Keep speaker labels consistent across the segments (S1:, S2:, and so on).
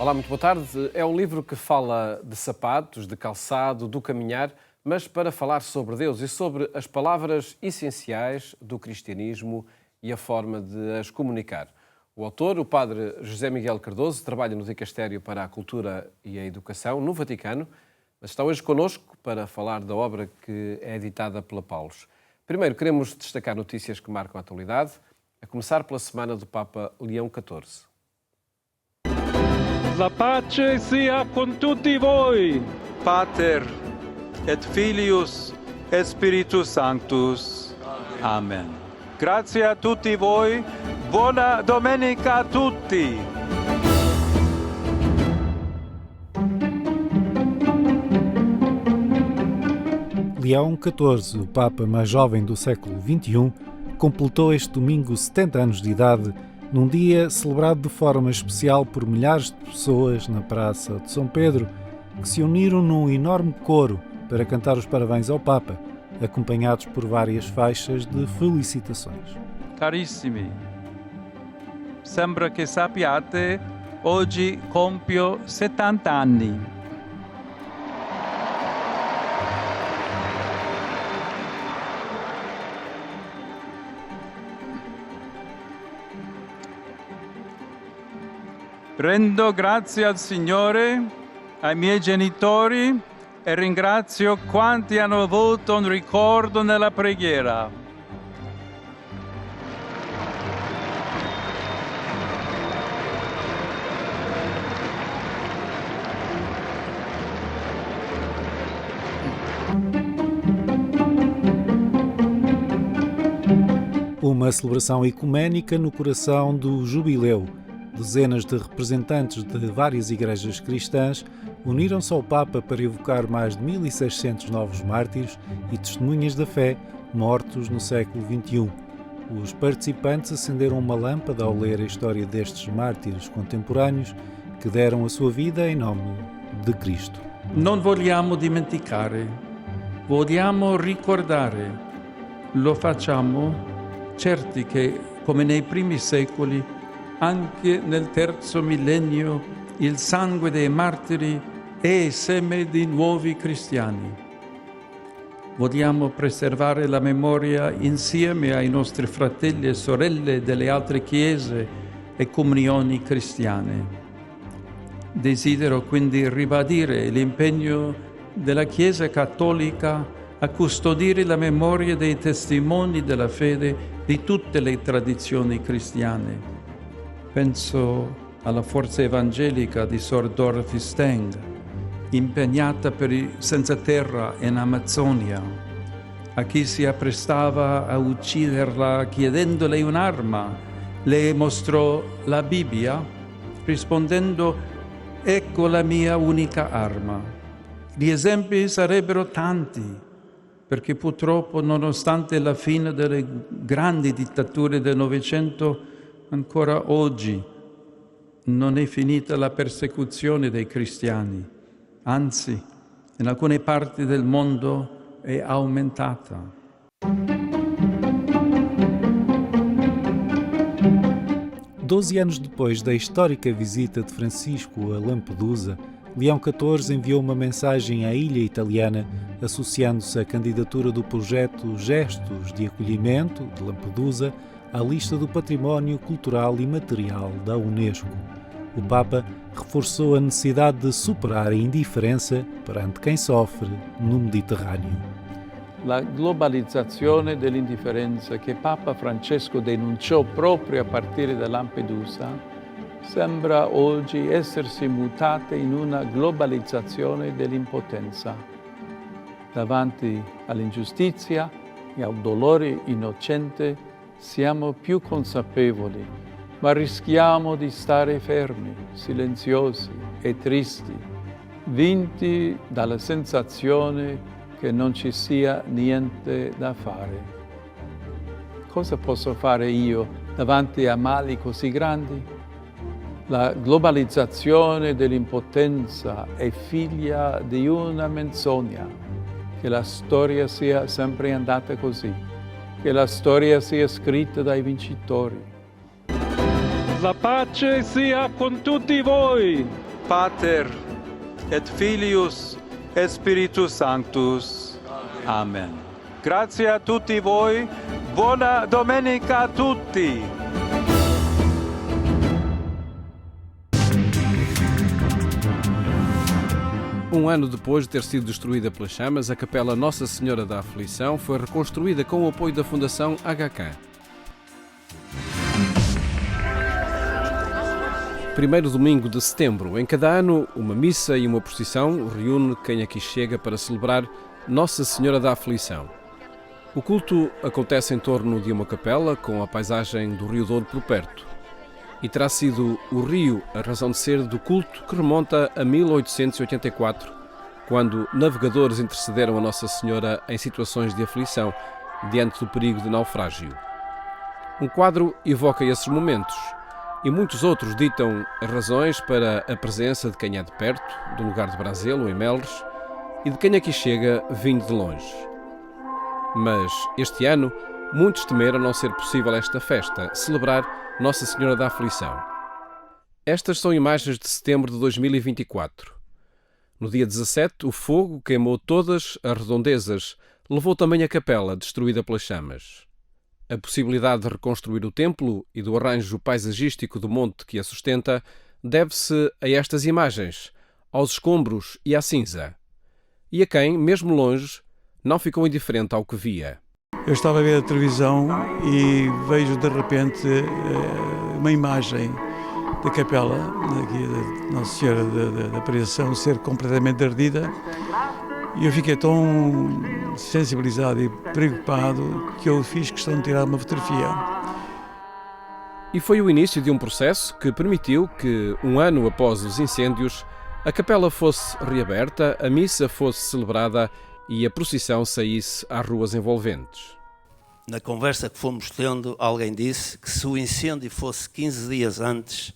S1: Olá, muito boa tarde. É um livro que fala de sapatos, de calçado, do caminhar, mas para falar sobre Deus e sobre as palavras essenciais do cristianismo e a forma de as comunicar. O autor, o padre José Miguel Cardoso, trabalha no Dicastério para a Cultura e a Educação, no Vaticano, mas está hoje connosco para falar da obra que é editada pela Paulus. Primeiro, queremos destacar notícias que marcam a atualidade, a começar pela semana do Papa Leão XIV.
S2: La pace sia con tutti voi.
S3: Pater et Filius et Spiritus Sanctus. Amen. Grazie a tutti voi. Buona domenica a tutti.
S4: Leão XIV, o Papa mais jovem do século XXI, completou este domingo 70 anos de idade, num dia celebrado de forma especial por milhares de pessoas na Praça de São Pedro, que se uniram num enorme coro para cantar os parabéns ao Papa, acompanhados por várias faixas de felicitações.
S3: Carissimi, sembra che sappiate, oggi compio 70 anni. Rendo grazie al Signore, ai miei genitori e ringrazio quanti hanno avuto un ricordo nella preghiera.
S4: Uma celebração ecuménica no coração do Jubileu. Dezenas de representantes de várias igrejas cristãs uniram-se ao Papa para evocar mais de 1.600 novos mártires e testemunhas da fé mortos no século XXI. Os participantes acenderam uma lâmpada ao ler a história destes mártires contemporâneos que deram a sua vida em nome de Cristo.
S5: Non vogliamo dimenticare, vogliamo ricordare. Lo facciamo certi che, come nei primi secoli, anche nel terzo millennio il sangue dei martiri è seme di nuovi cristiani. Vogliamo preservare la memoria insieme ai nostri fratelli e sorelle delle altre chiese e comunioni cristiane. Desidero quindi ribadire l'impegno della Chiesa Cattolica a custodire la memoria dei testimoni della fede di tutte le tradizioni cristiane. Penso alla forza evangelica di Sor Dorothy Stang, impegnata per i senza terra in Amazzonia, a chi si apprestava a ucciderla chiedendole un'arma. Le mostrò la Bibbia, rispondendo: «Ecco la mia unica arma». Gli esempi sarebbero tanti, perché purtroppo, nonostante la fine delle grandi dittature del Novecento, ancora oggi non è finita la persecuzione dei cristiani, anzi, in alcune parti del mondo è aumentata.
S4: 12 anos depois da histórica visita de Francisco a Lampedusa, Leão XIV enviou uma mensagem à ilha italiana associando-se à candidatura do projeto Gestos de Acolhimento de Lampedusa à lista do Património Cultural e Material da Unesco. O Papa reforçou a necessidade de superar a indiferença perante quem sofre no Mediterrâneo.
S5: La globalizzazione dell'indifferenza che Papa Francesco denunciò proprio a partire da Lampedusa sembra oggi essersi mutata in una globalizzazione dell'impotenza. Davanti all'ingiustizia e al dolore innocente siamo più consapevoli, ma rischiamo di stare fermi, silenziosi e tristi, vinti dalla sensazione che non ci sia niente da fare. Cosa posso fare io davanti a mali così grandi? La globalizzazione dell'impotenza è figlia di una menzogna. Che la storia sia sempre andata così. Che la storia sia scritta dai vincitori.
S2: La pace sia con tutti voi.
S3: Pater et Filius et Spiritus Sanctus. Amen. Grazie a tutti voi. Buona domenica a tutti.
S1: Um ano depois de ter sido destruída pelas chamas, a Capela Nossa Senhora da Aflição foi reconstruída com o apoio da Fundação HK. Primeiro domingo de setembro. Em cada ano, uma missa e uma procissão reúne quem aqui chega para celebrar Nossa Senhora da Aflição. O culto acontece em torno de uma capela com a paisagem do Rio Douro por perto. E terá sido o rio a razão de ser do culto que remonta a 1884, quando navegadores intercederam a Nossa Senhora em situações de aflição, diante do perigo de naufrágio. Um quadro evoca esses momentos, e muitos outros ditam as razões para a presença de quem é de perto, do lugar de Brazelo, em Melres, e de quem aqui chega vindo de longe. Mas, este ano, muitos temeram não ser possível esta festa, celebrar Nossa Senhora da Aflição. Estas são imagens de setembro de 2024. No dia 17, o fogo queimou todas as redondezas, levou também a capela, destruída pelas chamas. A possibilidade de reconstruir o templo e do arranjo paisagístico do monte que a sustenta deve-se a estas imagens, aos escombros e à cinza. E a quem, mesmo longe, não ficou indiferente ao que via.
S6: Eu estava a ver a televisão e vejo de repente uma imagem da capela aqui da Nossa Senhora da Aparição ser completamente ardida e eu fiquei tão sensibilizado e preocupado que eu fiz questão de tirar uma fotografia.
S1: E foi o início de um processo que permitiu que, um ano após os incêndios, a capela fosse reaberta, a missa fosse celebrada e a procissão saísse às ruas envolventes.
S7: Na conversa que fomos tendo, alguém disse que se o incêndio fosse 15 dias antes,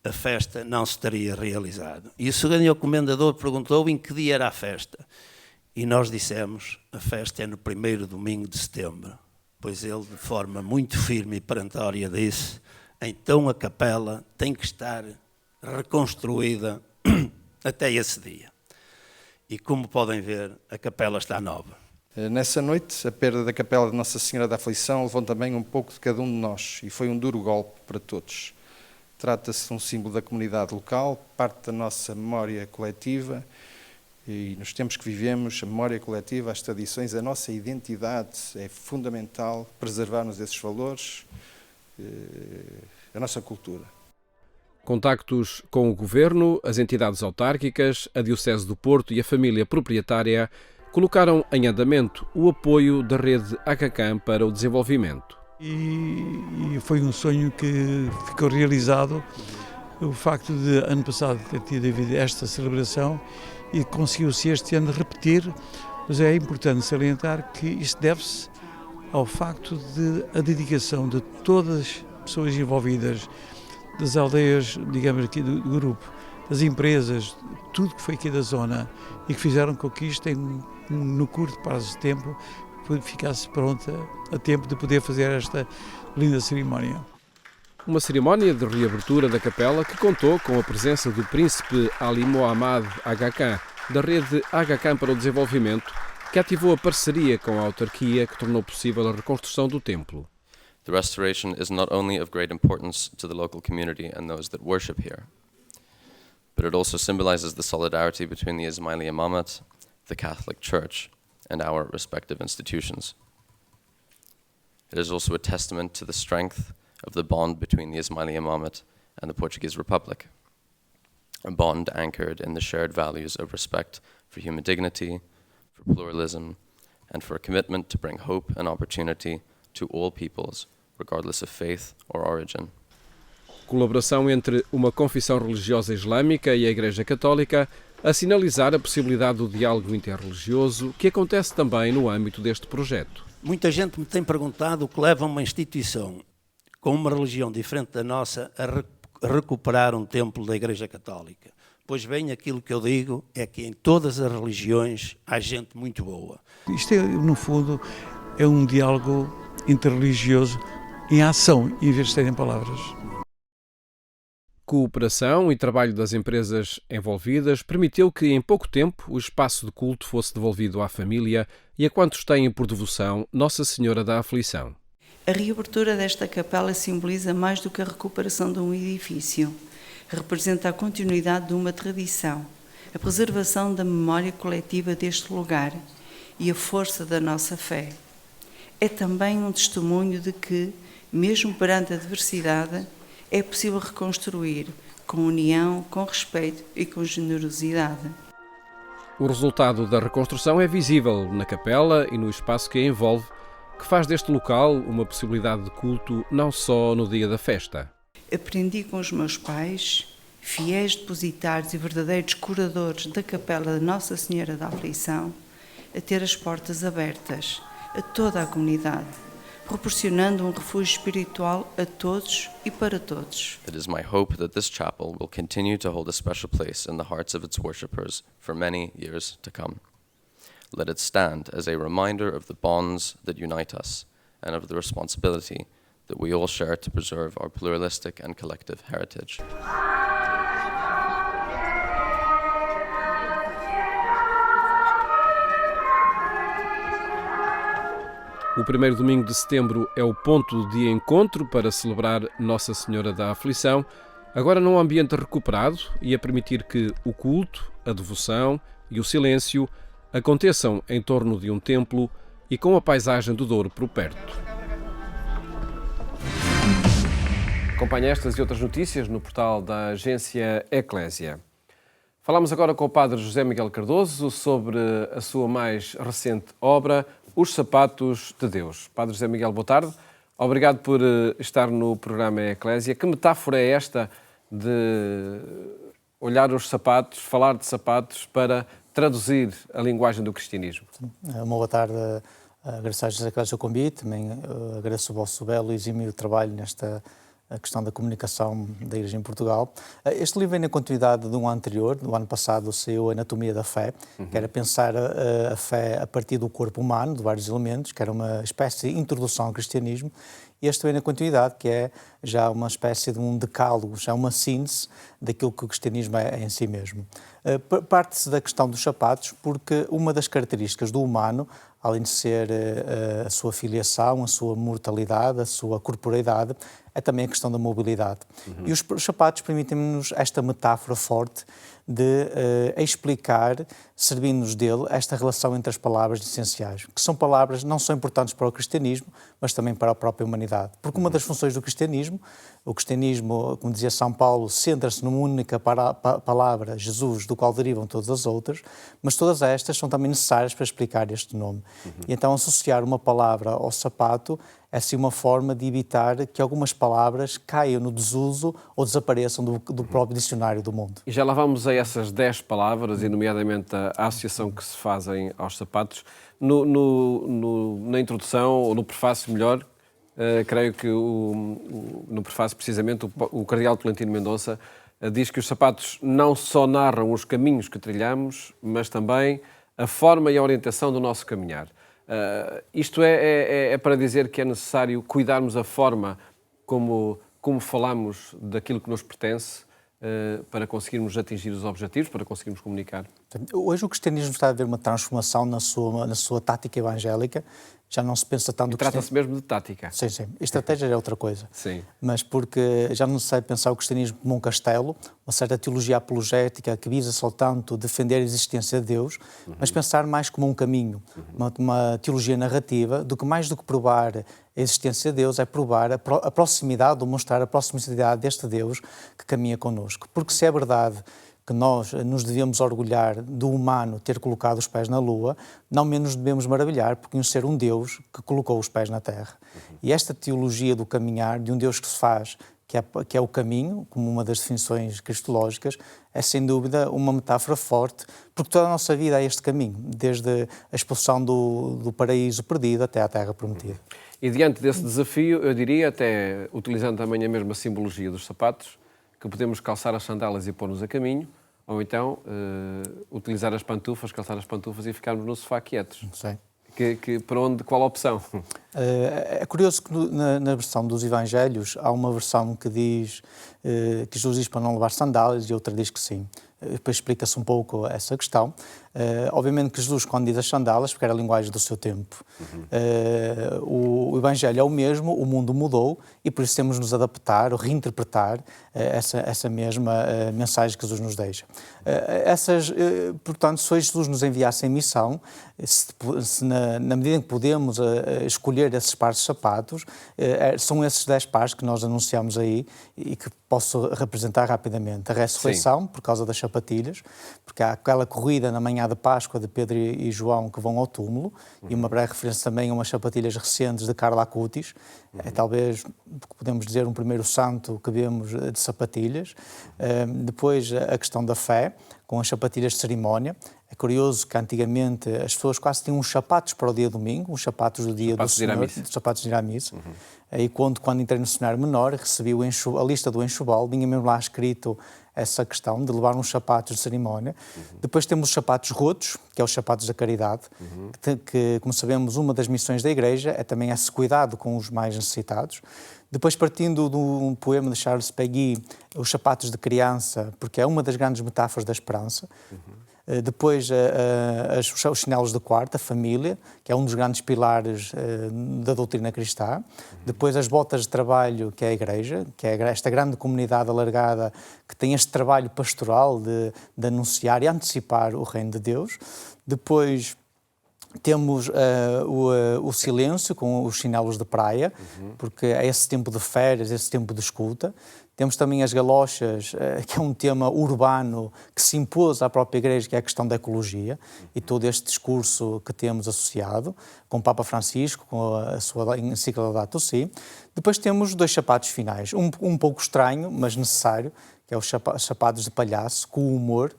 S7: a festa não se teria realizado. E o senhor comendador perguntou em que dia era a festa. E nós dissemos, a festa é no primeiro domingo de setembro. Pois ele, de forma muito firme e perentória, disse, então a capela tem que estar reconstruída até esse dia. E como podem ver, a capela está nova.
S8: Nessa noite, a perda da capela de Nossa Senhora da Aflição levou também um pouco de cada um de nós e foi um duro golpe para todos. Trata-se de um símbolo da comunidade local, parte da nossa memória coletiva e nos tempos que vivemos, a memória coletiva, as tradições, a nossa identidade, é fundamental preservarmos esses valores, a nossa cultura.
S1: Contactos com o Governo, as entidades autárquicas, a Diocese do Porto e a família proprietária colocaram em andamento o apoio da rede HK para o desenvolvimento.
S6: E foi um sonho que ficou realizado, o facto de ano passado ter tido esta celebração e conseguiu-se este ano repetir, mas é importante salientar que isto deve-se ao facto de a dedicação de todas as pessoas envolvidas, das aldeias, digamos aqui do grupo, das empresas, tudo que foi aqui da zona e que fizeram com que isto no curto prazo de tempo ficasse pronta a tempo de poder fazer esta linda cerimónia.
S1: Uma cerimónia de reabertura da capela que contou com a presença do príncipe Ali Mohammad HK, da rede HK para o desenvolvimento, que ativou a parceria com a autarquia que tornou possível a reconstrução do templo.
S9: The restoration is not only of great importance to the local community and those that worship here, but it also symbolizes the solidarity between the Ismaili Imamate, the Catholic Church, and our respective institutions. It is also a testament to the strength of the bond between the Ismaili Imamate and the Portuguese Republic, a bond anchored in the shared values of respect for human dignity, for pluralism, and for a commitment to bring hope and opportunity to all peoples, regardless of faith or origin.
S1: Colaboração entre uma confissão religiosa islâmica e a Igreja Católica a sinalizar a possibilidade do diálogo interreligioso que acontece também no âmbito deste projeto.
S7: Muita gente me tem perguntado o que leva uma instituição com uma religião diferente da nossa a recuperar um templo da Igreja Católica. Pois bem, aquilo que eu digo é que em todas as religiões há gente muito boa.
S6: Isto, no fundo, é um diálogo interreligioso em ação, em vez de serem palavras.
S1: cooperação e trabalho das empresas envolvidas permitiu que, em pouco tempo, o espaço de culto fosse devolvido à família e a quantos têm por devoção Nossa Senhora da Aflição.
S10: A reabertura desta capela simboliza mais do que a recuperação de um edifício. Representa a continuidade de uma tradição, a preservação da memória coletiva deste lugar e a força da nossa fé. É também um testemunho de que, mesmo perante a adversidade, é possível reconstruir com união, com respeito e com generosidade.
S1: O resultado da reconstrução é visível na capela e no espaço que a envolve, que faz deste local uma possibilidade de culto não só no dia da festa.
S10: Aprendi com os meus pais, fiéis depositários e verdadeiros curadores da capela de Nossa Senhora da Aflição, a ter as portas abertas a toda a comunidade, proporcionando um refúgio espiritual a todos e para todos.
S9: It is my hope that this chapel will continue to hold a special place in the hearts of its worshippers for many years to come. Let it stand as a reminder of the bonds that unite us and of the responsibility that we all share to preserve our pluralistic and collective heritage.
S1: O primeiro domingo de setembro é o ponto de encontro para celebrar Nossa Senhora da Aflição, agora num ambiente recuperado e a permitir que o culto, a devoção e o silêncio aconteçam em torno de um templo e com a paisagem do Douro por perto. Acompanhe estas e outras notícias no portal da agência Eclésia. Falamos agora com o Padre José Miguel Cardoso sobre a sua mais recente obra, Os Sapatos de Deus. Padre José Miguel, boa tarde. Obrigado por estar no programa Eclésia. Que metáfora é esta de olhar os sapatos, falar de sapatos para traduzir a linguagem do cristianismo?
S11: Uma boa tarde. Agradeço às Eclésias o convite. Também agradeço o vosso belo e exímio trabalho nesta a questão da comunicação da Igreja em Portugal. Este livro vem na continuidade de um anterior, do ano passado saiu Anatomia da Fé, que era pensar a fé a partir do corpo humano, de vários elementos, que era uma espécie de introdução ao cristianismo. Este vem na continuidade, que é já uma espécie de um decálogo, já uma síntese daquilo que o cristianismo é em si mesmo. Parte-se da questão dos sapatos, porque uma das características do humano, além de ser a sua filiação, a sua mortalidade, a sua corporeidade, é também a questão da mobilidade. E os sapatos permitem-nos esta metáfora forte de explicar, servindo-nos dele, esta relação entre as palavras essenciais, que são palavras não só importantes para o cristianismo, mas também para a própria humanidade. Porque uma das funções do cristianismo, o cristianismo, como dizia São Paulo, centra-se numa única palavra, Jesus, do qual derivam todas as outras, mas todas estas são também necessárias para explicar este nome. E então associar uma palavra ao sapato é assim uma forma de evitar que algumas palavras caiam no desuso ou desapareçam do próprio dicionário do mundo.
S1: E já lá vamos a essas 10 palavras, e nomeadamente a associação que se fazem aos sapatos. Na introdução, ou no prefácio melhor, creio que no prefácio precisamente o cardeal Tolentino Mendonça diz que os sapatos não só narram os caminhos que trilhamos, mas também a forma e a orientação do nosso caminhar. Isto é para dizer que é necessário cuidarmos a forma como falamos daquilo que nos pertence para conseguirmos atingir os objetivos, para conseguirmos comunicar.
S11: Hoje o cristianismo está a ver uma transformação na sua tática evangélica. Já não se pensa tanto...
S1: Trata-se mesmo de tática.
S11: Sim, sim. Estratégia é outra coisa.
S1: Sim.
S11: Mas porque já não se sabe pensar o cristianismo como um castelo, uma certa teologia apologética que visa só tanto defender a existência de Deus, mas pensar mais como um caminho, uma teologia narrativa, mais do que provar a existência de Deus, é provar a proximidade, ou mostrar a proximidade deste Deus que caminha connosco. Porque se é verdade que nós nos devemos orgulhar do humano ter colocado os pés na Lua, não menos devemos maravilhar por conhecer um Deus que colocou os pés na Terra. E esta teologia do caminhar, de um Deus que se faz, que é o caminho, como uma das definições cristológicas, é sem dúvida uma metáfora forte, porque toda a nossa vida é este caminho, desde a expulsão do paraíso perdido até à Terra prometida.
S1: E diante desse desafio, eu diria, até utilizando também a mesma simbologia dos sapatos, que podemos calçar as sandálias e pôr-nos a caminho, ou então utilizar as pantufas, calçar as pantufas e ficarmos no sofá quietos.
S11: Sim.
S1: Qual a opção?
S11: É curioso que na versão dos Evangelhos há uma versão que diz que Jesus diz para não levar sandálias e outra diz que sim. Depois explica-se um pouco essa questão. Obviamente que Jesus, quando diz as sandálias, porque era a linguagem do seu tempo. O Evangelho é o mesmo, o mundo mudou e por isso temos de nos adaptar ou reinterpretar essa mesma mensagem que Jesus nos deixa. Portanto, se hoje Jesus nos enviasse em missão, na medida em que podemos escolher esses pares de sapatos, são esses 10 pares que nós anunciamos aí e que posso representar rapidamente. A ressurreição, sim, por causa das sapatilhas, porque há aquela corrida na manhã de Páscoa de Pedro e João que vão ao túmulo, e uma breve referência também a umas sapatilhas recentes de Carla Acutis. É talvez, podemos dizer, um primeiro santo que vemos de sapatilhas. Depois a questão da fé, com as sapatilhas de cerimónia. É curioso que antigamente as pessoas quase tinham uns sapatos para o dia domingo, uns sapatos do dia do Senhor, sapatos de ir à missa. E quando entrei no seminário menor, recebi a lista do enxoval, vinha mesmo lá escrito essa questão de levar uns sapatos de cerimónia. Depois temos os sapatos rotos, que é os sapatos da caridade, que, como sabemos, uma das missões da Igreja é também esse cuidado com os mais necessitados. Depois, partindo de um poema de Charles Péguy, os sapatos de criança, porque é uma das grandes metáforas da esperança. Depois, os chinelos de quarto, a família, que é um dos grandes pilares da doutrina cristã. Depois, as botas de trabalho, que é a Igreja, que é esta grande comunidade alargada que tem este trabalho pastoral de anunciar e antecipar o reino de Deus. Depois, temos o silêncio com os chinelos de praia, porque é esse tempo de férias, esse tempo de escuta. Temos também as galochas, que é um tema urbano que se impôs à própria Igreja, que é a questão da ecologia, e todo este discurso que temos associado, com o Papa Francisco, com a sua encíclica Laudato Si. Depois temos 2 sapatos finais, um pouco estranho, mas necessário, que é os sapatos de palhaço, com o humor,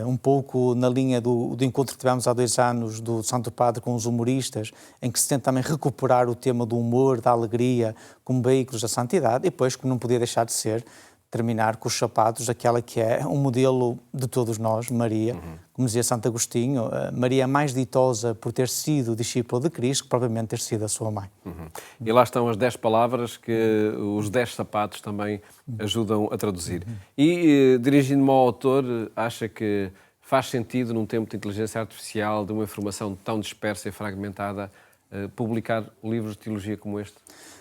S11: um pouco na linha do encontro que tivemos há 2 anos do Santo Padre com os humoristas, em que se tenta também recuperar o tema do humor, da alegria, como veículos da santidade, e depois, como não podia deixar de ser, terminar com os sapatos daquela que é um modelo de todos nós, Maria. Como dizia Santo Agostinho, Maria é mais ditosa por ter sido discípula de Cristo que propriamente ter sido a sua mãe.
S1: E lá estão as 10 palavras que os 10 sapatos também ajudam a traduzir. E, dirigindo-me ao autor, acha que faz sentido, num tempo de inteligência artificial, de uma informação tão dispersa e fragmentada, publicar livros de teologia como este?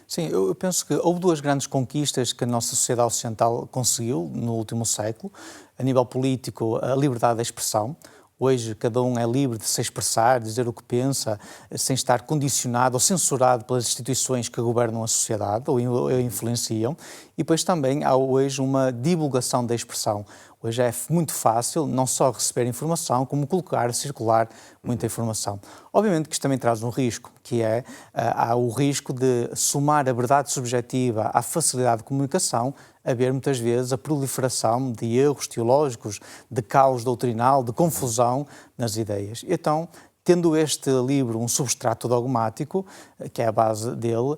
S11: Sim, eu penso que houve 2 grandes conquistas que a nossa sociedade ocidental conseguiu no último século. A nível político, a liberdade de expressão. Hoje, cada um é livre de se expressar, dizer o que pensa, sem estar condicionado ou censurado pelas instituições que governam a sociedade ou influenciam. E depois também há hoje uma divulgação da expressão. Hoje é muito fácil não só receber informação, como colocar, circular muita informação. Obviamente que isto também traz um risco, que é há o risco de somar a verdade subjetiva à facilidade de comunicação, haver muitas vezes a proliferação de erros teológicos, de caos doutrinal, de confusão nas ideias. Então, tendo este livro um substrato dogmático, que é a base dele,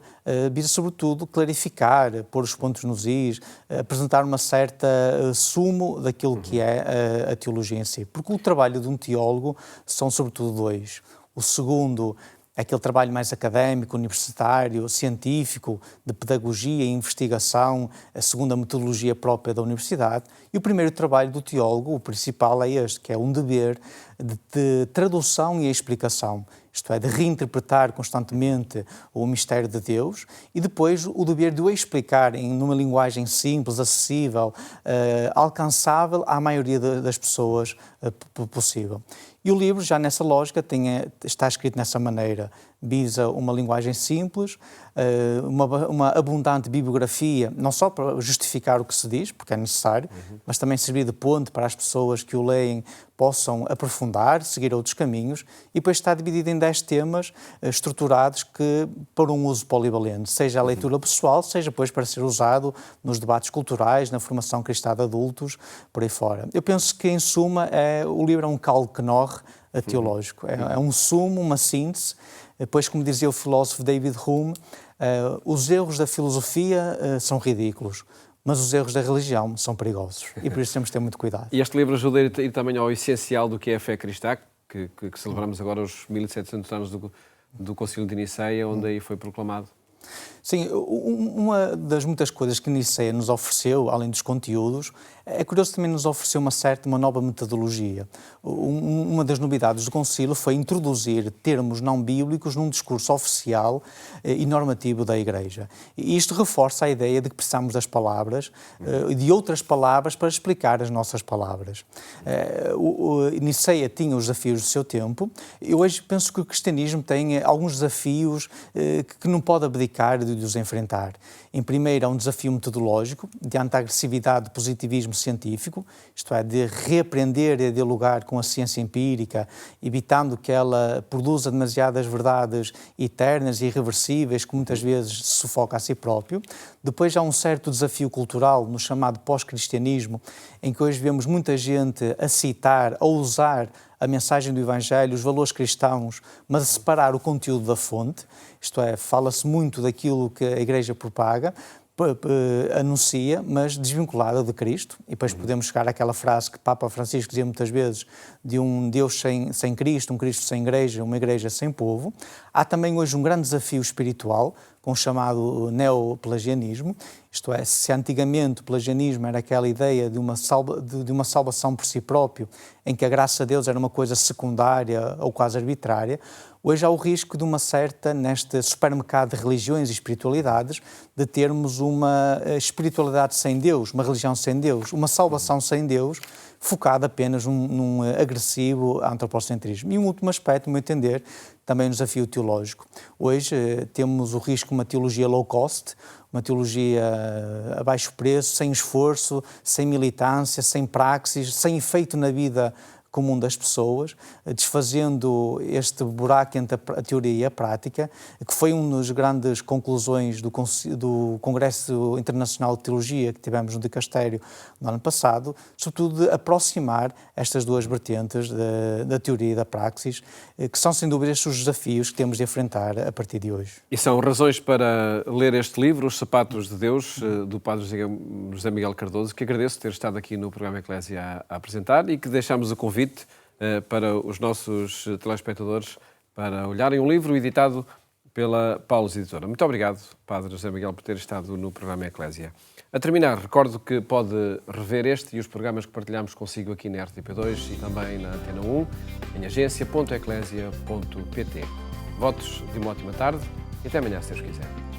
S11: visa sobretudo clarificar, pôr os pontos nos is, apresentar uma certa sumo daquilo que é a teologia em si. Porque o trabalho de um teólogo são sobretudo 2. O segundo é aquele trabalho mais académico, universitário, científico, de pedagogia e investigação, segundo a metodologia própria da universidade. E o primeiro trabalho do teólogo, o principal, é este, que é um dever de tradução e explicação. Isto é, de reinterpretar constantemente o mistério de Deus e depois o dever de o explicar numa linguagem simples, acessível, alcançável à maioria das pessoas possível. E o livro, já nessa lógica, está escrito dessa maneira. Visa uma linguagem simples, uma abundante bibliografia, não só para justificar o que se diz, porque é necessário, mas também servir de ponte para as pessoas que o leem possam aprofundar, seguir outros caminhos, e depois está dividido em 10 temas estruturados para um uso polivalente, seja a leitura pessoal, seja depois para ser usado nos debates culturais, na formação cristã de adultos, por aí fora. Eu penso que, em suma, o livro é um calque-norre teológico, é um sumo, uma síntese. Depois, como dizia o filósofo David Hume, os erros da filosofia são ridículos, mas os erros da religião são perigosos. E por isso temos de ter muito cuidado.
S1: E este livro ajuda a ir também ao essencial do que é a fé cristã, que celebramos agora os 1700 anos do Concílio de Niceia, onde aí foi proclamado.
S11: Sim, uma das muitas coisas que Niceia nos ofereceu, além dos conteúdos, é curioso também nos ofereceu uma nova metodologia. Uma das novidades do Concílio foi introduzir termos não bíblicos num discurso oficial e normativo da Igreja. E isto reforça a ideia de que precisamos das palavras e de outras palavras para explicar as nossas palavras. Niceia tinha os desafios do seu tempo e hoje penso que o cristianismo tem alguns desafios que não pode abdicar de os enfrentar. Em primeiro, há um desafio metodológico, diante da agressividade do positivismo científico, isto é, de reaprender a dialogar com a ciência empírica, evitando que ela produza demasiadas verdades eternas e irreversíveis, que muitas vezes se sufoca a si próprio. Depois há um certo desafio cultural, no chamado pós-cristianismo, em que hoje vemos muita gente a citar, a usar a mensagem do Evangelho, os valores cristãos, mas a separar o conteúdo da fonte, isto é, fala-se muito daquilo que a Igreja propaga, anuncia, mas desvinculada de Cristo, e depois podemos chegar àquela frase que Papa Francisco dizia muitas vezes, de um Deus sem Cristo, um Cristo sem Igreja, uma Igreja sem povo. Há também hoje um grande desafio espiritual, com o chamado neopelagianismo, isto é, se antigamente o pelagianismo era aquela ideia de uma salvação por si próprio, em que a graça de Deus era uma coisa secundária ou quase arbitrária, hoje há o risco de uma certa, neste supermercado de religiões e espiritualidades, de termos uma espiritualidade sem Deus, uma religião sem Deus, uma salvação sem Deus, focada apenas num agressivo antropocentrismo. E um último aspecto, no meu entender, também um desafio teológico. Hoje temos o risco de uma teologia low cost, uma teologia a baixo preço, sem esforço, sem militância, sem praxis, sem efeito na vida comum das pessoas, desfazendo este buraco entre a teoria e a prática, que foi uma das grandes conclusões do Congresso Internacional de Teologia que tivemos no Dicastério no ano passado, sobretudo de aproximar estas duas vertentes da teoria e da praxis, que são sem dúvida estes os desafios que temos de enfrentar a partir de hoje.
S1: E são razões para ler este livro, Os Sapatos de Deus, do Padre José Miguel Cardoso, que agradeço ter estado aqui no programa Eclésia a apresentar e que deixamos o convite para os nossos telespectadores para olharem um livro editado pela Paulus Editora. Muito obrigado, Padre José Miguel, por ter estado no programa Eclésia. A terminar, recordo que pode rever este e os programas que partilhamos consigo aqui na RTP2 e também na Antena 1, em agência.eclésia.pt. Votos de uma ótima tarde e até amanhã, se Deus quiser.